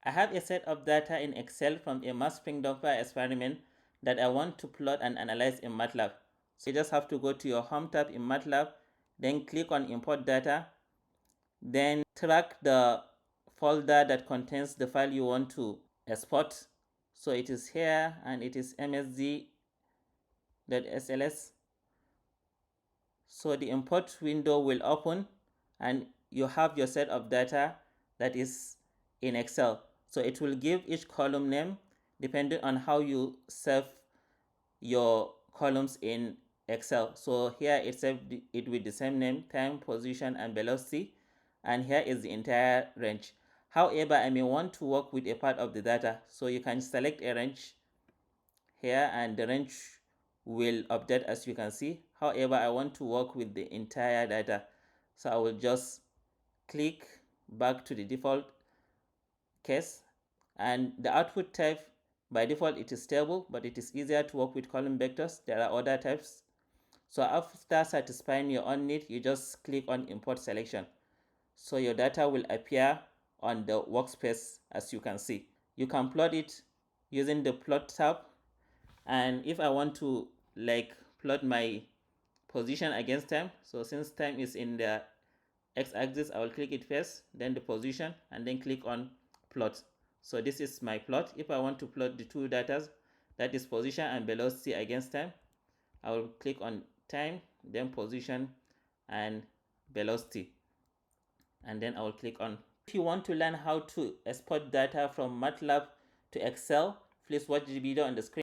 I have a set of data in Excel from a mass spectrometer experiment that I want to plot and analyze in MATLAB. So you just have to go to your Home tab in MATLAB, then click on Import Data, then track the folder that contains the file you want to export. So it is here and it is msg.sls. So the import window will open and you have your set of data that is in Excel. So it will give each column name depending on how you save your columns in Excel. So here it saved it with the same name, time, position, and velocity. And here is the entire range. However, I may want to work with a part of the data. So you can select a range here and the range will update as you can see. However, I want to work with the entire data. So I will just click back to the default case, and the output type by default it is table, but it is easier to work with column vectors. There are other types. So after satisfying your own need, you just click on import selection. So your data will appear on the workspace as you can see. You can plot it using the plot tab, and if I want to plot my position against time, so since time is in the x-axis, I will click it first, then the position, and then click on plot. So this is my plot. If I want to plot the two data, that is position and velocity against time, I will click on time, then position and velocity, and then I will click on. If you want to learn how to export data from MATLAB to Excel, please watch the video on the screen.